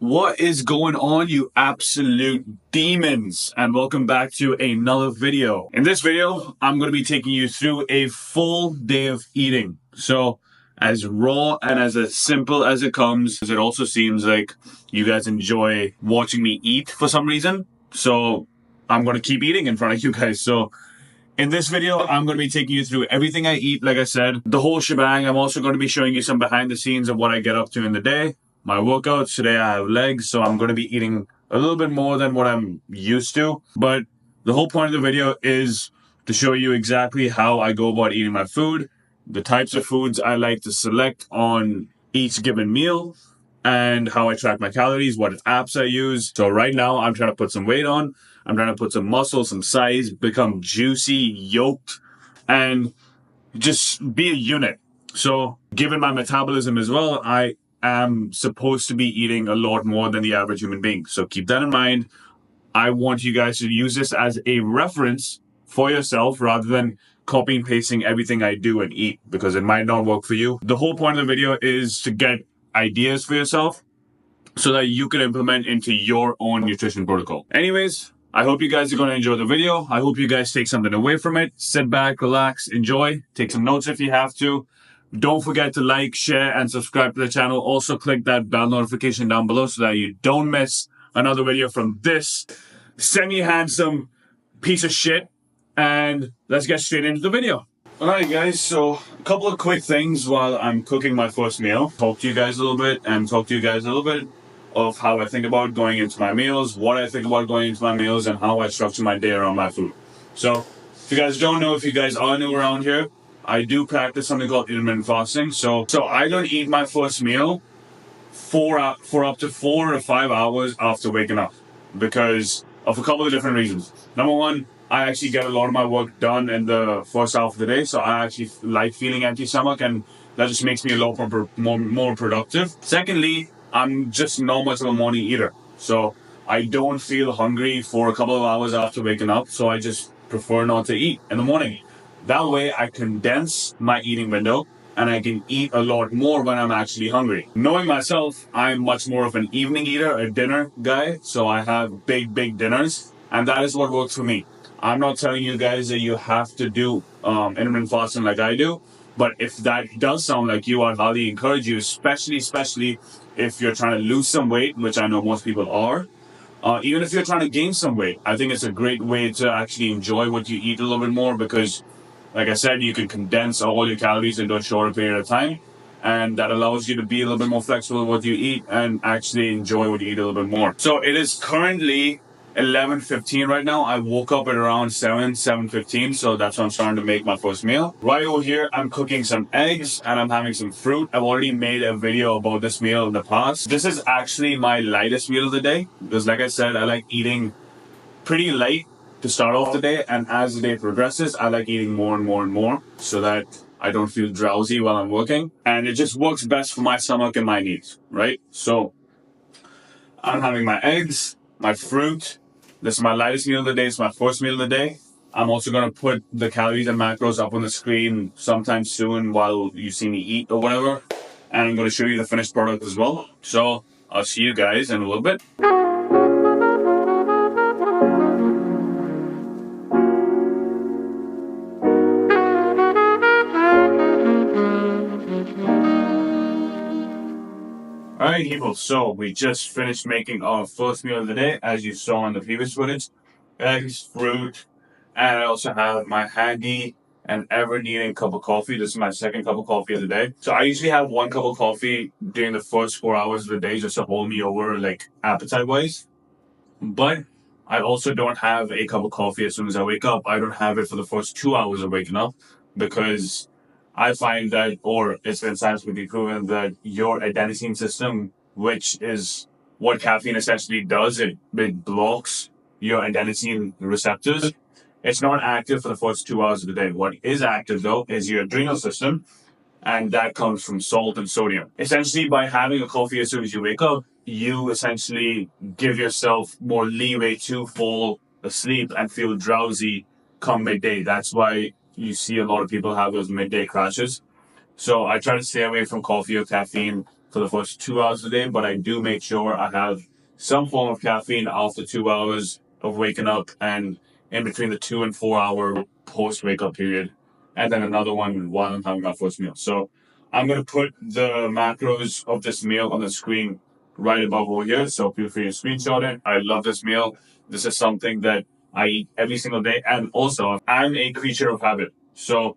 What is going on, you absolute demons? And welcome back to another video. In this video, I'm going to be taking you through a full day of eating. So as raw and as simple as it comes, it also seems like you guys enjoy watching me eat for some reason. So I'm going to keep eating in front of you guys. So in this video, I'm going to be taking you through everything I eat, like I said, the whole shebang. I'm also going to be showing you some behind the scenes of what I get up to in the day. My workouts today, I have legs, so I'm going to be eating a little bit more than what I'm used to. But the whole point of the video is to show you exactly how I go about eating my food, the types of foods I like to select on each given meal, and how I track my calories, what apps I use. So right now, I'm trying to put some weight on. I'm trying to put some muscle, some size, become juicy, yoked, and just be a unit. So given my metabolism as well, I am supposed to be eating a lot more than the average human being. So keep that in mind. I want you guys to use this as a reference for yourself rather than copy and pasting everything I do and eat, because it might not work for you. The whole point of the video is to get ideas for yourself so that you can implement into your own nutrition protocol. Anyways, I hope you guys are going to enjoy the video. I hope you guys take something away from it. Sit back, relax, enjoy, take some notes if you have to. Don't forget to like, share, and subscribe to the channel. Also, click that bell notification down below so that you don't miss another video from this semi-handsome piece of shit. And let's get straight into the video. Alright guys, so a couple of quick things while I'm cooking my first meal. Talk to you guys a little bit of how I think about going into my meals, what I think about going into my meals, and how I structure my day around my food. So, if you guys don't know, if you guys are new around here, I do practice something called intermittent fasting. So I don't eat my first meal for up to 4 to 5 hours after waking up because of a couple of different reasons. Number one, I actually get a lot of my work done in the first half of the day, so I actually like feeling empty stomach, and that just makes me a lot more productive. Secondly, I'm just not much of a morning eater, so I don't feel hungry for a couple of hours after waking up, so I just prefer not to eat in the morning. That way, I condense my eating window, and I can eat a lot more when I'm actually hungry. Knowing myself, I'm much more of an evening eater, a dinner guy, so I have big dinners, and that is what works for me. I'm not telling you guys that you have to do intermittent fasting like I do, but if that does sound like you, I highly encourage you, especially if you're trying to lose some weight, which I know most people are. Even if you're trying to gain some weight, I think it's a great way to actually enjoy what you eat a little bit more because, like I said, you can condense all your calories into a shorter period of time, and that allows you to be a little bit more flexible with what you eat and actually enjoy what you eat a little bit more. So it is currently 11:15 right now. I woke up at around 7:15, so that's when I'm starting to make my first meal. Right over here, I'm cooking some eggs and I'm having some fruit. I've already made a video about this meal in the past. This is actually my lightest meal of the day because, like I said, I like eating pretty light to start off the day, and as the day progresses, I like eating more and more so that I don't feel drowsy while I'm working, and it just works best for my stomach and my needs, right? So I'm having my eggs, my fruit. This is my lightest meal of the day. It's my first meal of the day. I'm also going to put the calories and macros up on the screen sometime soon while you see me eat or whatever, and I'm going to show you the finished product as well. So I'll see you guys in a little bit. Alright people, so we just finished making our first meal of the day, as you saw in the previous footage. Eggs, fruit, and I also have my handy and ever-needing cup of coffee. This is my second cup of coffee of the day. So I usually have one cup of coffee during the first 4 hours of the day just to hold me over, like, appetite-wise. But I also don't have a cup of coffee as soon as I wake up. I don't have it for the first 2 hours of waking up because I find that, or it's been scientifically proven that your adenosine system, which is what caffeine essentially does, it blocks your adenosine receptors. It's not active for the first 2 hours of the day. What is active though is your adrenal system, and that comes from salt and sodium. Essentially, by having a coffee as soon as you wake up, you essentially give yourself more leeway to fall asleep and feel drowsy come midday. That's why you see a lot of people have those midday crashes. So I try to stay away from coffee or caffeine for the first 2 hours of the day, but I do make sure I have some form of caffeine after 2 hours of waking up and in between the 2 and 4 hour post wake up period, and then another one while I'm having my first meal. So I'm going to put the macros of this meal on the screen right above over here. So feel free to screenshot it. I love this meal. This is something that I eat every single day. And also, I'm a creature of habit. So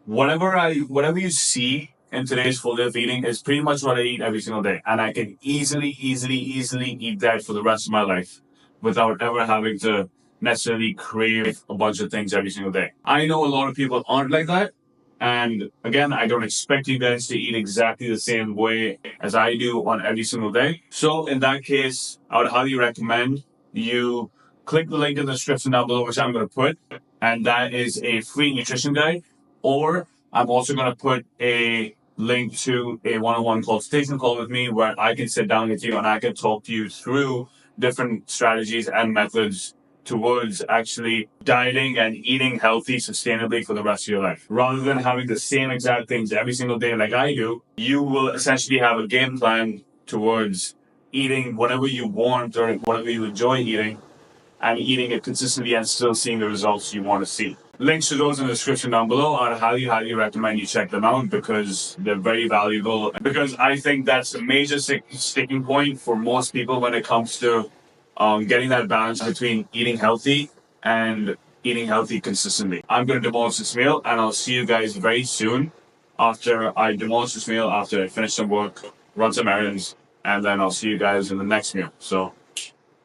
whatever you see in today's full day of eating is pretty much what I eat every single day. And I can easily eat that for the rest of my life without ever having to necessarily crave a bunch of things every single day. I know a lot of people aren't like that. And again, I don't expect you guys to eat exactly the same way as I do on every single day. So in that case, I would highly recommend you click the link in the description down below, which I'm going to put. And that is a free nutrition guide. Or I'm also going to put a link to a one-on-one consultation call with me where I can sit down with you and I can talk to you through different strategies and methods towards actually dieting and eating healthy sustainably for the rest of your life. Rather than having the same exact things every single day like I do, you will essentially have a game plan towards eating whatever you want or whatever you enjoy eating and eating it consistently and still seeing the results you want to see. Links to those in the description down below. I highly recommend you check them out because they're very valuable. Because I think that's a major sticking point for most people when it comes to getting that balance between eating healthy and eating healthy consistently. I'm going to demolish this meal and I'll see you guys very soon after I demolish this meal, after I finish some work, run some errands, and then I'll see you guys in the next meal. So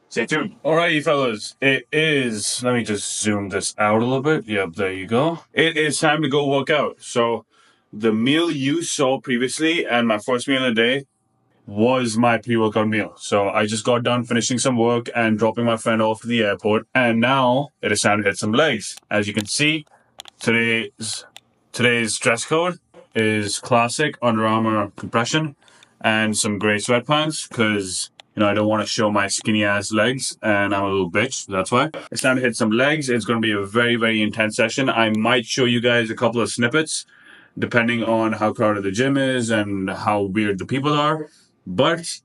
stay tuned. Alright, you fellas. It is. Let me just zoom this out a little bit. Yep, there you go. It is time to go work out. So, the meal you saw previously and my first meal of the day was my pre-workout meal. So, I just got done finishing some work and dropping my friend off to the airport. And now it is time to hit some legs. As you can see, today's dress code is classic Under Armour compression and some gray sweatpants because I don't want to show my skinny ass legs and I'm a little bitch. That's why. It's time to hit some legs. It's going to be a very intense session. I might show you guys a couple of snippets depending on how crowded the gym is and how weird the people are. But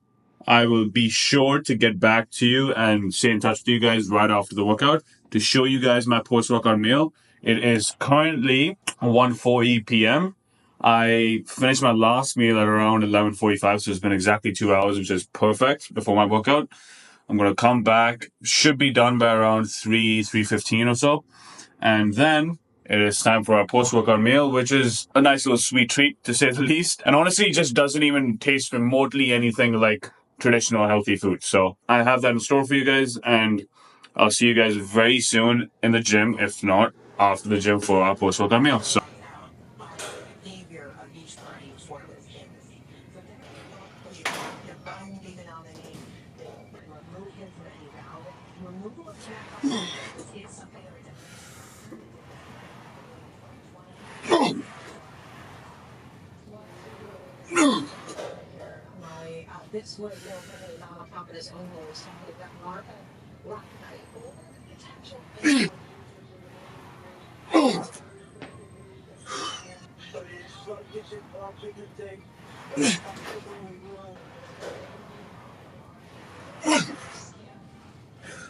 I will be sure to get back to you and stay in touch with you guys right after the workout to show you guys my post-workout meal. It is currently 1:40 p.m. I finished my last meal at around 11:45, so it's been exactly 2 hours, which is perfect before my workout. I'm going to come back, should be done by around 3:15 or so. And then it is time for our post-workout meal, which is a nice little sweet treat, to say the least. And honestly, it just doesn't even taste remotely anything like traditional healthy food. So I have that in store for you guys, and I'll see you guys very soon in the gym, if not after the gym for our post-workout meal. So this would confidence almost that mark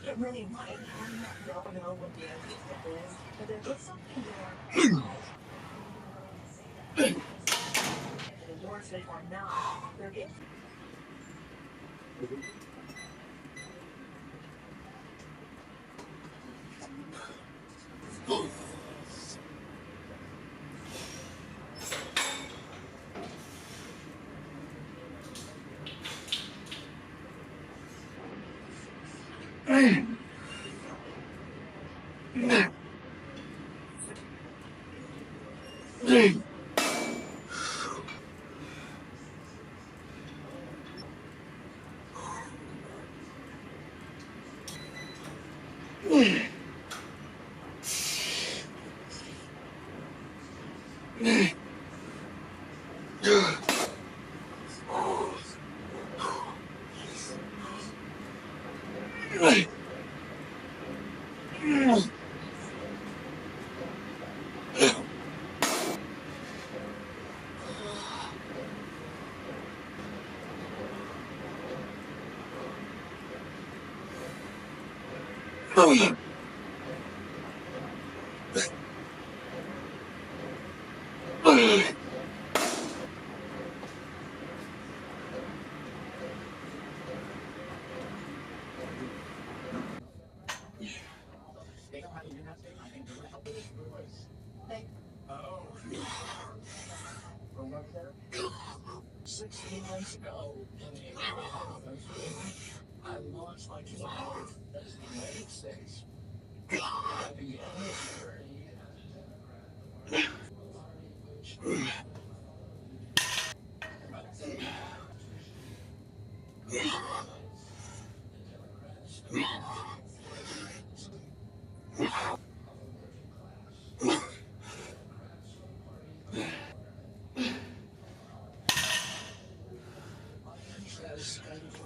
it really might not know what the answer is, but there is something there. Endorphin or not, there is.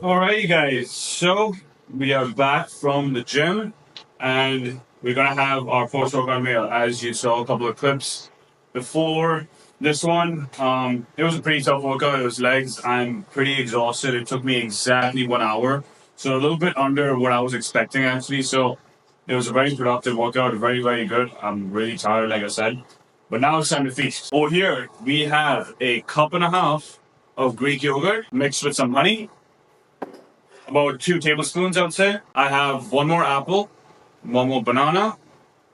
Alright, guys, so we are back from the gym and we're gonna have our post workout meal. As you saw a couple of clips before this one, it was a pretty tough workout. It was legs. I'm pretty exhausted. It took me exactly 1 hour, so a little bit under what I was expecting actually. So it was a very productive workout, very, very good. I'm really tired, like I said, but now it's time to feast. Over here, we have a cup and a half of Greek yogurt mixed with some honey. About 2 tablespoons, I would say. I have 1 more apple, 1 more banana,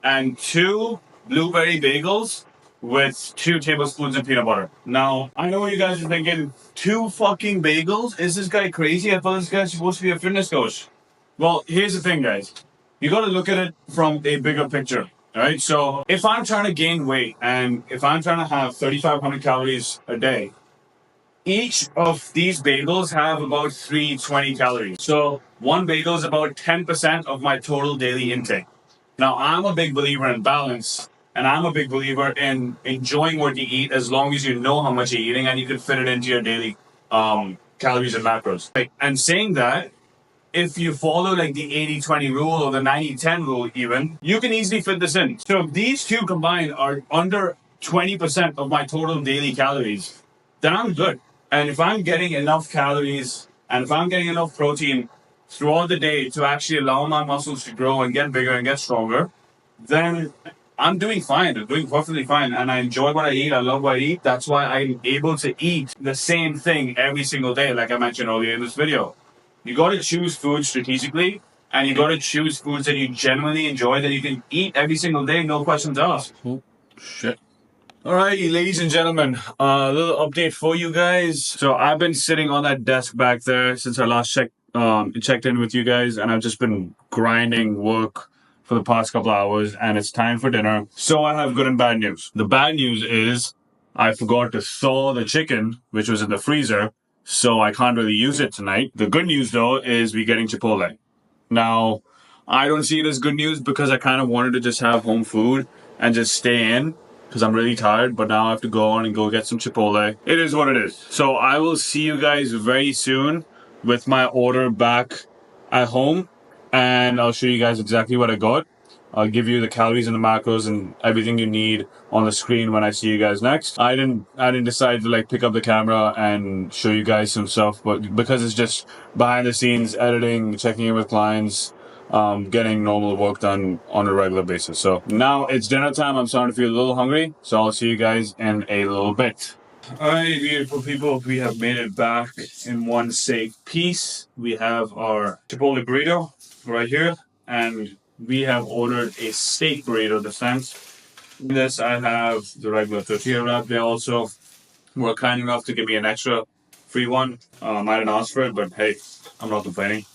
and 2 blueberry bagels with 2 tablespoons of peanut butter. Now, I know what you guys are thinking, 2 fucking bagels? Is this guy crazy? I thought this guy's supposed to be a fitness coach. Well, here's the thing, guys. You gotta look at it from a bigger picture, alright? So, if I'm trying to gain weight and if I'm trying to have 3,500 calories a day, each of these bagels have about 320 calories. So one bagel is about 10% of my total daily intake. Now, I'm a big believer in balance, and I'm a big believer in enjoying what you eat as long as you know how much you're eating and you can fit it into your daily calories and macros. And saying that, if you follow like the 80-20 rule or the 90-10 rule even, you can easily fit this in. So if these two combined are under 20% of my total daily calories, then I'm good. And if I'm getting enough calories and if I'm getting enough protein throughout the day to actually allow my muscles to grow and get bigger and get stronger, then I'm doing fine. I'm doing perfectly fine. And I enjoy what I eat. I love what I eat. That's why I'm able to eat the same thing every single day, like I mentioned earlier in this video. You got to choose food strategically, and you got to choose foods that you genuinely enjoy that you can eat every single day, no questions asked. Oh, shit. Alright, ladies and gentlemen, a little update for you guys. So I've been sitting on that desk back there since I last checked in with you guys, and I've just been grinding work for the past couple hours, and it's time for dinner. So I have good and bad news. The bad news is I forgot to thaw the chicken, which was in the freezer, so I can't really use it tonight. The good news though is we're getting Chipotle. Now, I don't see it as good news because I kind of wanted to just have home food and just stay in because I'm really tired, but now I have to go on and go get some Chipotle. It is what it is. So I will see you guys very soon with my order back at home, and I'll show you guys exactly what I got. I'll give you the calories and the macros and everything you need on the screen when I see you guys next. I didn't decide to like pick up the camera and show you guys some stuff, but because it's just behind the scenes editing, checking in with clients, getting normal work done on a regular basis. So now it's dinner time. I'm starting to feel a little hungry, so I'll see you guys in a little bit. Alright, beautiful people, we have made it back in one safe piece. We have our Chipotle burrito right here, and we have ordered a steak burrito this time. In this, I have the regular tortilla wrap. They also were kind enough to give me an extra free one. I didn't ask for it, but hey, I'm not complaining.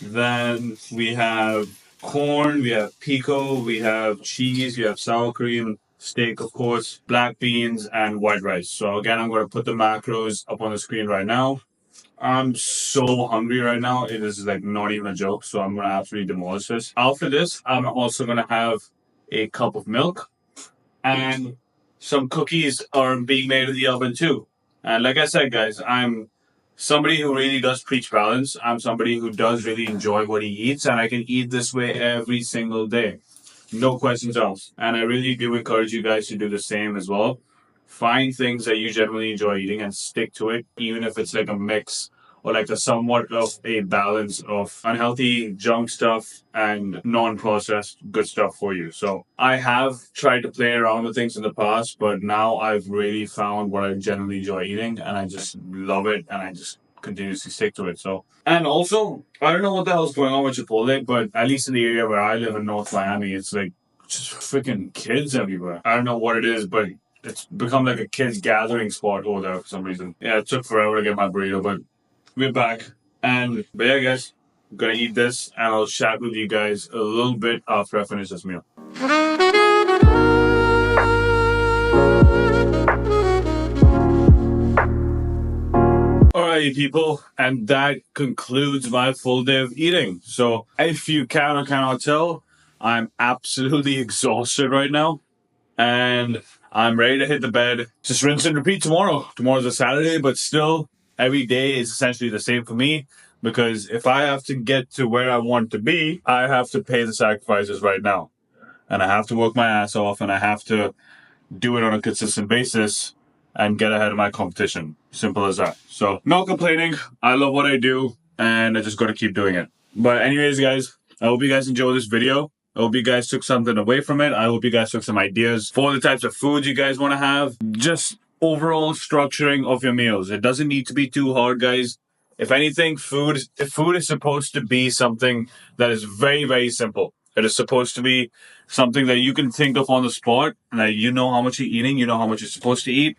Then we have corn, we have pico, we have cheese, we have sour cream, steak, of course, black beans, and white rice. So again, I'm going to put the macros up on the screen right now. I'm so hungry right now. It is like not even a joke. So I'm going to absolutely demolish this. After this, I'm also going to have a cup of milk, and some cookies are being made in the oven too. And like I said, guys, I'm somebody who really does preach balance. I'm somebody who does really enjoy what he eats, and I can eat this way every single day. No questions asked. And I really do encourage you guys to do the same as well. Find things that you generally enjoy eating and stick to it, even if it's like a mix or like a somewhat of a balance of unhealthy junk stuff and non-processed good stuff for you. So I have tried to play around with things in the past, but now I've really found what I generally enjoy eating, and I just love it, and I just continuously stick to it. So, and also, I don't know what the hell's going on with Chipotle, but at least in the area where I live in North Miami, it's like just freaking kids everywhere. I don't know what it is, but it's become like a kids gathering spot over there for some reason. Yeah, it took forever to get my burrito, but we're back. But yeah, guys, I'm gonna eat this, and I'll chat with you guys a little bit after I finish this meal. Alright, people, and that concludes my full day of eating. So, if you can or cannot tell, I'm absolutely exhausted right now, and I'm ready to hit the bed. Just rinse and repeat tomorrow. Tomorrow's a Saturday, but still, every day is essentially the same for me, because if I have to get to where I want to be, I have to pay the sacrifices right now. And I have to work my ass off, and I have to do it on a consistent basis and get ahead of my competition. Simple as that. So, no complaining. I love what I do, and I just got to keep doing it. But anyways, guys, I hope you guys enjoyed this video. I hope you guys took something away from it. I hope you guys took some ideas for the types of foods you guys want to have. Just overall structuring of your meals. It doesn't need to be too hard, guys. If anything, food is supposed to be something that is very, very simple. It is supposed to be something that you can think of on the spot, and that you know how much you're eating, you know how much you're supposed to eat,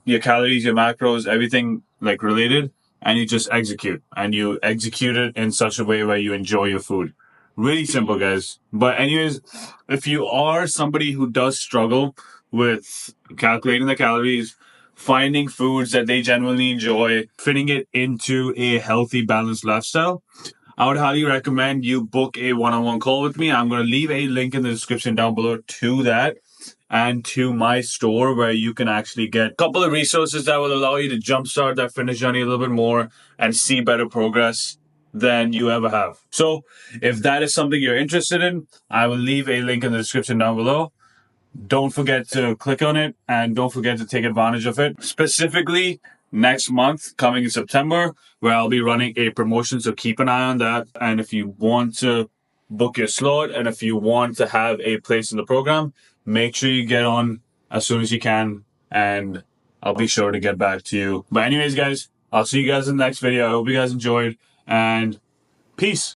your calories, your macros, everything like related, and you just execute. And you execute it in such a way where you enjoy your food. Really simple, guys. But anyways, if you are somebody who does struggle with calculating the calories, finding foods that they genuinely enjoy, fitting it into a healthy, balanced lifestyle, I would highly recommend you book a one-on-one call with me. I'm going to leave a link in the description down below to that and to my store, where you can actually get a couple of resources that will allow you to jumpstart that fitness journey a little bit more and see better progress than you ever have. So if that is something you're interested in, I will leave a link in the description down below. Don't forget to click on it, and don't forget to take advantage of it. Specifically, next month, coming in September, where I'll be running a promotion, so keep an eye on that. And if you want to book your slot, and if you want to have a place in the program, make sure you get on as soon as you can, and I'll be sure to get back to you. But anyways, guys, I'll see you guys in the next video. I hope you guys enjoyed, and peace.